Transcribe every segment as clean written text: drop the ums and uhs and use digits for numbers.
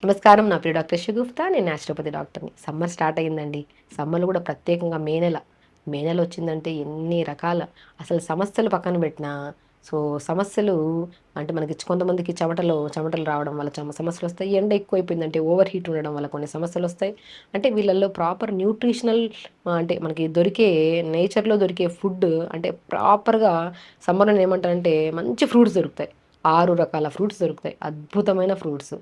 నమస్కారం. నా పేరు డాక్టర్ షగుఫ్తా. నేను న్యాచురోపతి డాక్టర్‌ని. సమ్మర్ స్టార్ట్ అయిందండి. సమ్మర్‌లో కూడా ప్రత్యేకంగా మే నెల. మే నెల వచ్చిందంటే ఎన్ని రకాల అసలు సమస్యలు పక్కన పెట్టినా సమస్యలు అంటే మనకి కొంతమందికి చెమటలు రావడం వల్ల సమస్యలొస్తాయి. ఎండ ఎక్కువైపోయిందంటే ఓవర్ హీట్ ఉండడం వల్ల కొన్ని సమస్యలొస్తాయి. అంటే వీళ్ళల్లో ప్రాపర్ న్యూట్రిషనల్ అంటే మనకి దొరికే నేచర్‌లో దొరికే ఫుడ్ అంటే ప్రాపర్‌గా సమ్మర్‌లో ఏమంటారంటే మంచి ఫ్రూట్స్ దొరుకుతాయి. 6 రకాల ఫ్రూట్స్ దొరుకుతాయి. అద్భుతమైన ఫ్రూట్స్.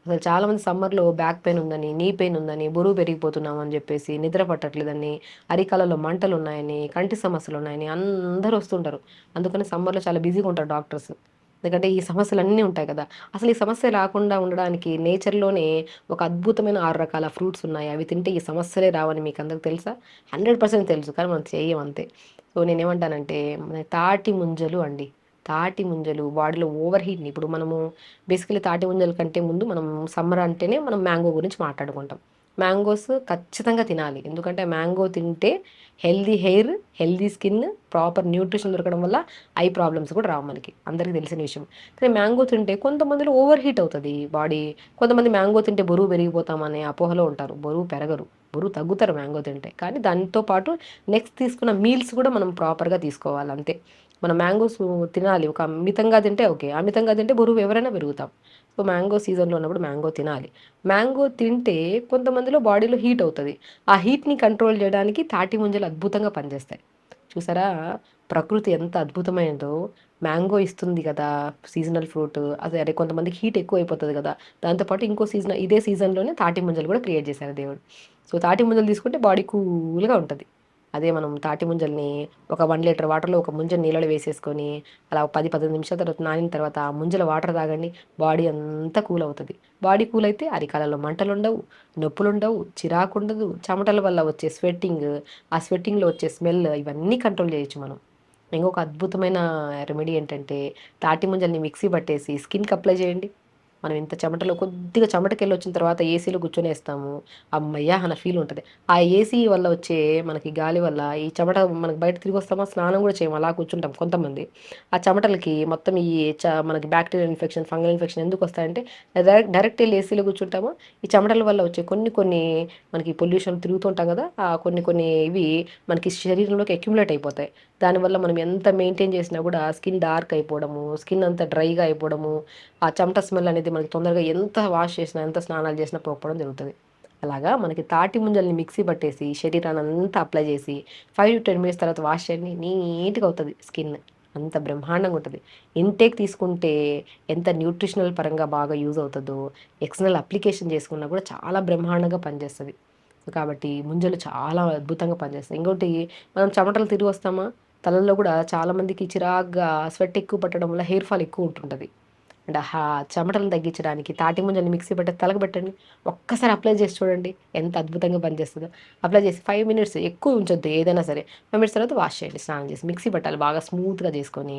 అసలు చాలామంది సమ్మర్‌లో బ్యాక్ పెయిన్ ఉందని, నీ పెయిన్ ఉందని, బరువు పెరిగిపోతున్నాం అని జెప్పేసి, నిద్ర పట్టట్లేదని, అరికాళ్ళలో మంటలున్నాయని, కంటి సమస్యలున్నాయని అందరూ వస్తుంటారు. అందుకని సమ్మర్‌లో చాలా బిజీగా ఉంటారు డాక్టర్స్. ఎందుకంటే ఈ సమస్యలన్నీ ఉంటాయి కదా! అసలు ఈ సమస్య రాకుండా ఉండడానికి నేచర్‌లోనే ఒక అద్భుతమైన 6 రకాల ఫ్రూట్స్ ఉన్నాయి. అవి తింటే ఈ సమస్యలే రావని మీకందరికి తెలుసా? 100% తెలుసు. కానీ మనం చెయ్యం అంతే. నేనేమంటానంటే మన తాటి ముంజలు అండి. తాటి ముంజలు బాడీలో ఓవర్ హీట్‌ని ఇప్పుడు మనము బేసికల్లీ తాటి ముంజల కంటే ముందు మనం సమ్మర్ అంటేనే మనం మ్యాంగో గురించి మాట్లాడుకుంటాం. మ్యాంగోస్ ఖచ్చితంగా తినాలి. ఎందుకంటే మ్యాంగో తింటే healthy hair, healthy skin, proper nutrition దొరకడం వల్ల ఐ ప్రాబ్లమ్స్ కూడా రావు మనకి. అందరికీ తెలిసిన విషయం. కానీ మ్యాంగో తింటే కొంతమందిలో ఓవర్ హీట్ అవుతది బాడీ. కొంతమంది మ్యాంగో తింటే బరువు పెరిగిపోతామనే అపోహలో ఉంటారు. బరువు పెరగరు. బరువు తగ్గుతారు మ్యాంగో తింటే. కానీ దానితో పాటు నెక్స్ట్ తీసుకున్న మీల్స్ కూడా మనం ప్రాపర్‌గా తీసుకోవాలి అంతే. మనం మ్యాంగోస్ తినాలి. ఒక మితంగా తింటే ఓకే. అమితంగా తింటే బరువు ఎవరైనా పెరుగుతాం. మ్యాంగో సీజన్‌లో ఉన్నప్పుడు మ్యాంగో తినాలి. మ్యాంగో తింటే కొంతమందిలో బాడీలో హీట్ అవుతది. ఆ హీట్‌ని కంట్రోల్ చేయడానికి తాటి ముంజలు అద్భుతంగా పనిచేస్తాయి. చూసారా? ప్రకృతి ఎంత అద్భుతమైనదో. మ్యాంగో ఇస్తుంది కదా! Seasonal fruit. అరే కొంతమందికి హీట్ ఎక్కువైపోతది కదా! దాంతో పాటు ఇంకో ఇదే సీజన్‌లోనే తాటి ముంజలు కూడా క్రియేట్ చేశారు దేవుడు. తాటి ముంజలు తీసుకుంటే బాడీ కూల్‌గా ఉంటది. అదే మనం తాటి ముంజల్ని ఒక 1 లీటర్ వాటర్‌లో ఒక ముంజని నీళ్ళలో వేసేసుకొని, అలా 10, 15 నిమిషాల తర్వాత నానిన తర్వాత ఆ ముంజల వాటర్ తాగండి. బాడీ అంతా కూల్ అవుతది. బాడీ కూల్ అయితే అరికాళ్ళలో మంటలుండవు, నొప్పులుండవు, చిరాకుండదు, చెమటల వల్ల వచ్చే స్వెట్టింగ్, ఆ స్వెట్టింగ్‌లో వచ్చే స్మెల్ ఇవన్నీ కంట్రోల్ చేయొచ్చు మనం. ఇంకొక అద్భుతమైన రెమెడీ ఏంటంటే, తాటి ముంజల్ని మిక్సీ పట్టేసి స్కిన్‌కి అప్లై చేయండి. మనం ఇంత చెమటలో కొద్దిగా చెమటకెళ్ళొచ్చిన తర్వాత ఏసీలో కూర్చొనేస్తాము. హమ్మయ్య! అన్న ఫీల్ ఉంటది. ఆ ఏసీ వల్ల వచ్చే మనకి గాలి వల్ల ఈ చెమట మనకి బయట తిరిగొస్తామా స్నానం గూడా చేయము. అలా కూర్చుంటాం కొంతమంది. ఆ చెమటలకి మొత్తం ఈ మనకి బాక్టీరియల్ ఇన్ఫెక్షన్, ఫంగల్ ఇన్ఫెక్షన్ ఎందుకొస్తాయంటే డైరెక్ట్ ఎళ్లి ఏసీలో కూర్చుంటాము. ఈ చెమటల వల్ల వచ్చే కొన్ని కొన్ని మనకి పొల్యూషన్ తిరుగుతుంటాం గదా! కొన్ని కొన్ని ఇవి మనకి శరీరంలోకి అక్యుములేట్ అయిపోతాయి. దానివల్ల మనం ఎంత మెయింటైన్ చేసినా గూడా స్కిన్ డార్క్ అయిపోవడము, స్కిన్ అంతా డ్రైగా అయిపోవడము, ఆ చెమట స్మెల్ అనేది మనకి తొందరగా ఎంత వాష్ చేసినా, ఎంత స్నానాలు చేసినా పోకపోవడం జరుగుతది. అలాగా మనకి తాటి ముంజల్ని మిక్సీ పట్టేసి శరీరానంతా అప్లై చేసి 5-10 మినిట్స్ తర్వాత వాష్ చేయండి. నీట్‌గా అవుతది స్కిన్. అంత బ్రహ్మాండంగా ఉంటది. ఇన్‌టేక్ తీసుకుంటే ఎంత న్యూట్రిషనల్ పరంగా బాగా యూజ్ అవుతదో, ఎక్స్‌టర్నల్ అప్లికేషన్ చేసుకున్నా కూడా చాలా బ్రహ్మాండంగా పనిచేస్తది. కాబట్టి ముంజలు చాలా అద్భుతంగా పనిచేస్తాయి. ఇంకోటి మనం చెమటలు తిరిగి వస్తామా, తలల్లో కూడా చాలా మందికి చిరాగ్గా స్వెట్ ఎక్కువ పట్టడం వల్ల హెయిర్ ఫాల్ ఎక్కువ ఉంటుంటది. అంటే చెమటలను తగ్గించడానికి తాటి ముంజని మిక్సీ పట్టి తలకు పెట్టండి. ఒక్కసారి అప్లై చేసి చూడండి. ఎంత అద్భుతంగా పనిచేస్తదో. అప్లై చేసి 5 మినిట్స్ ఎక్కువ ఉంచొద్దు ఏదైనా సరే. 5 మినిట్స్ తర్వాత వాష్ చేయండి స్నానం చేసి. మిక్సీ పట్టాలి బాగా స్మూత్‌గా చేసుకొని.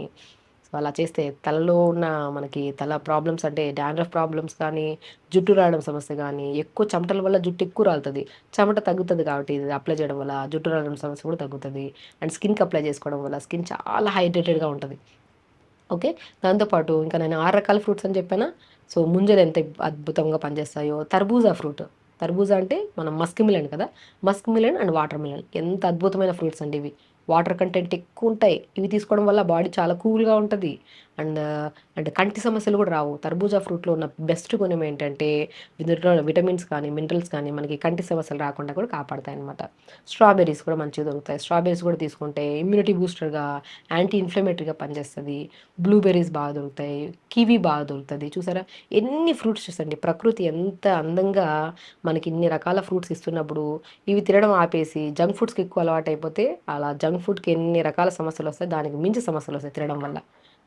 అలా చేస్తే తలలో ఉన్న మనకి తల ప్రాబ్లమ్స్ అంటే డాండ్రఫ్ ప్రాబ్లమ్స్ కానీ, జుట్టు రాలడం సమస్య గానీ, ఎక్కువ చెమటల వల్ల జుట్టు ఎక్కువ రాలుతది. చెమట తగ్గుతది కాబట్టి ఇది అప్లై చేయడం వల్ల జుట్టు రాలడం సమస్య కూడా తగ్గుతది. అండ్ స్కిన్‌కి అప్లై చేసుకోవడం వల్ల స్కిన్ చాలా హైడ్రేటెడ్‌గా ఉంటది. ఓకే. దాంతో పాటు ఇంకా నేను 6 రకాల ఫ్రూట్స్ అని చెప్పానా? ముంజలు ఎంత అద్భుతంగా పనిచేస్తాయో, తర్బూజా ఫ్రూట్. తర్బూజా అంటే మనం మస్క్ మిలన్ కదా! Musk melon and water melon ఎంత అద్భుతమైన ఫ్రూట్స్ అండి ఇవి. వాటర్ కంటెంట్ ఎక్కువుంటాయి. ఇవి తీసుకోవడం వల్ల బాడీ చాలా కూల్‌గా ఉంటది. అండ్, అండ్ కంటి సమస్యలు కూడా రావు. తర్బూజా ఫ్రూట్‌లో ఉన్న బెస్ట్ గుణం ఏంటంటే, దీంట్లో విటమిన్స్ కానీ, మినరల్స్ కానీ మనకి కంటి సమస్యలు రాకుండా కూడా కాపాడతాయన్నమాట. స్ట్రాబెర్రీస్ కూడా మంచిగా దొరుకుతాయి. స్ట్రాబెర్రీస్ కూడా తీసుకుంటే ఇమ్యూనిటీ బూస్టర్‌గా, యాంటీ ఇన్‌ఫ్లమేటరీగా పనిచేస్తది. బ్లూబెర్రీస్ బాగా దొరుకుతాయి. కివి బాగా దొరుకుతది. చూసారా? ఎన్ని ఫ్రూట్స్ చూసండి. ప్రకృతి ఎంత అందంగా మనకి ఇన్ని రకాల ఫ్రూట్స్ ఇస్తున్నప్పుడు, ఇవి తినడం ఆపేసి జంక్ ఫుడ్స్‌కి ఎక్కువ అలవాటైపోతే, అలా జంక్ ఫుడ్‌కి ఎన్ని రకాల సమస్యలొస్తాయి, దానికి మించి సమస్యలొస్తాయి తినడం వల్ల.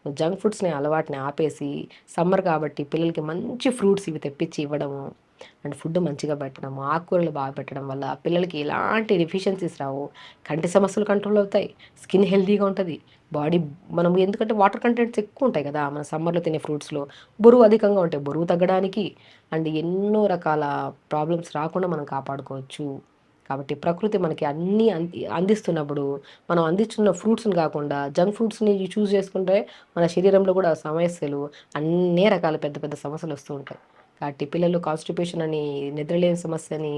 జంక్ ఫుడ్స్‌ని అలవాటుని ఆపేసి, సమ్మర్ కాబట్టి పిల్లలకి మంచి ఫ్రూట్స్ ఇవి తెప్పించి ఇవ్వడము, అండ్ ఫుడ్ మంచిగా పెట్టడము, ఆకుకూరలు బాగా పెట్టడం వల్ల పిల్లలకి ఎలాంటి డెఫిషియన్సీస్ రావు. కంటి సమస్యలు కంట్రోల్ అవుతాయి. స్కిన్ హెల్తీగా ఉంటది. బాడీ మనం ఎందుకంటే వాటర్ కంటెంట్స్ ఎక్కువుంటాయి కదా! మన సమ్మర్‌లో తినే ఫ్రూట్స్‌లో. బరువు అధికంగా ఉంటాయి. బరువు తగ్గడానికి అండ్ ఎన్నో రకాల ప్రాబ్లమ్స్ రాకుండా మనం కాపాడుకోవచ్చు. కాబట్టి ప్రకృతి మనకి అన్నీ అందిస్తున్నప్పుడు, మనం అందిస్తున్న ఫ్రూట్స్‌ని కాకుండా జంక్ ఫుడ్స్‌ని చూజ్ చేసుకుంటే మన శరీరంలో కూడా సమస్యలు అన్నీ రకాల పెద్ద పెద్ద సమస్యలొస్తూ ఉంటాయి. కాబట్టి పిల్లలు కాన్స్టిపేషన్ అని, నిద్రలేని సమస్య అని,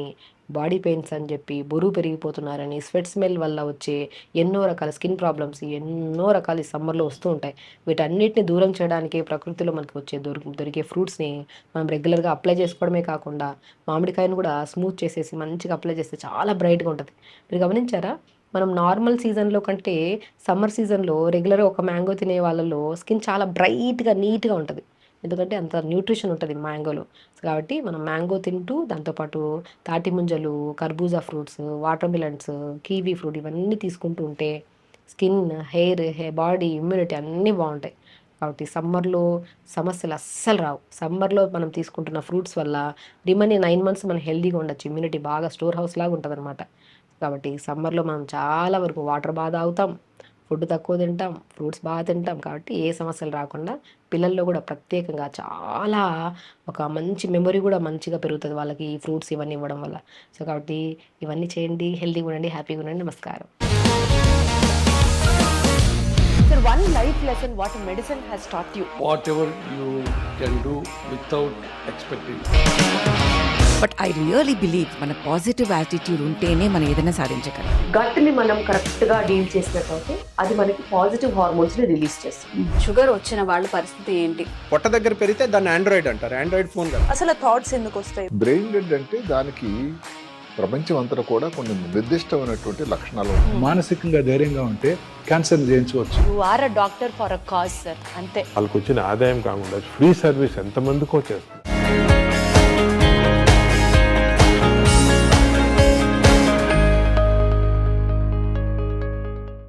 బాడీ పెయిన్స్ అని చెప్పి, బరువు పెరిగిపోతున్నారని, స్వెట్ స్మెల్ వల్ల వచ్చే ఎన్నో రకాల స్కిన్ ప్రాబ్లమ్స్ ఎన్నో రకాలు ఈ సమ్మర్లో వస్తూ ఉంటాయి. వీటన్నిటిని దూరం చేయడానికి ప్రకృతిలో మనకి వచ్చే దొరికే ఫ్రూట్స్ని మనం రెగ్యులర్గా అప్లై చేసుకోవడమే కాకుండా, మామిడికాయను కూడా స్మూత్ చేసేసి మంచిగా అప్లై చేస్తే చాలా బ్రైట్గా ఉంటుంది. మీరు గమనించారా? మనం నార్మల్ సీజన్లో కంటే సమ్మర్ సీజన్లో రెగ్యులర్గా ఒక మ్యాంగో తినే వాళ్ళలో స్కిన్ చాలా బ్రైట్గా నీట్గా ఉంటుంది. ఎందుకంటే అంత న్యూట్రిషన్ ఉంటుంది మ్యాంగోలో. కాబట్టి మనం మ్యాంగో తింటూ దాంతోపాటు తాటి ముంజలు, కర్బూజా fruits, water melons, kiwi fruit ఇవన్నీ తీసుకుంటూ ఉంటే స్కిన్, బాడీ, ఇమ్యూనిటీ అన్నీ బాగుంటాయి. కాబట్టి సమ్మర్లో సమస్యలు అస్సలు రావు. సమ్మర్లో మనం తీసుకుంటున్న ఫ్రూట్స్ వల్ల రిమైనింగ్ 9 మంత్స్ మనం హెల్తీగా ఉండొచ్చు. ఇమ్యూనిటీ బాగా స్టోర్ హౌస్ లాగా ఉంటుందన్నమాట. కాబట్టి సమ్మర్లో మనం చాలా వరకు వాటర్ బాగా తాగుతాం, ఫుడ్ తక్కువ తింటాం, ఫ్రూట్స్ బాగా తింటాం. కాబట్టి ఏ సమస్యలు రాకుండా పిల్లల్లో కూడా ప్రత్యేకంగా చాలా ఒక మంచి మెమరీ కూడా మంచిగా పెరుగుతుంది వాళ్ళకి ఈ ఫ్రూట్స్ ఇవన్నీ ఇవ్వడం వల్ల. సో కాబట్టి ఇవన్నీ చేయండి, హెల్తీగా ఉండండి, హ్యాపీగా ఉండండి. నమస్కారం. Sir, one life lesson what medicine has taught you. Whatever you can do without expecting. But I really believe మన పాజిటివ్ యాటిట్యూడ్ ఉంటేనే మనం ఏదైనా సాధించగలం. గట్ని మనం కరెక్ట్గా డీల్ చేసినట్లయితే అది మనకి పాజిటివ్ హార్మోన్స్ని రిలీజ్ చేస్తుంది. షుగర్ వచ్చిన వాళ్ళ పరిస్థితి ఏంటి? పొట్ట దగ్గర పెరిగితే దాన్ని ఆండ్రాయిడ్ అంటారు. ఆండ్రాయిడ్ ఫోన్ కదా. అసలు థాట్స్ ఎందుకు వస్తాయి? బ్రెయిన్ డెడ్ అంటే దానికి ప్రపంచం అంతా కూడా కొన్ని నిర్దిష్టమైనటువంటి లక్షణాలు ఉన్నాయి. మానసికంగా ధైర్యంగా ఉంటే క్యాన్సర్ జయించవచ్చు. You are a doctor for a cause sir, అంతే. వాళ్ళకి వచ్చిన ఆదాయం కాకుండా ఫ్రీ సర్వీస్ ఎంతమందికో చేస్తుంది.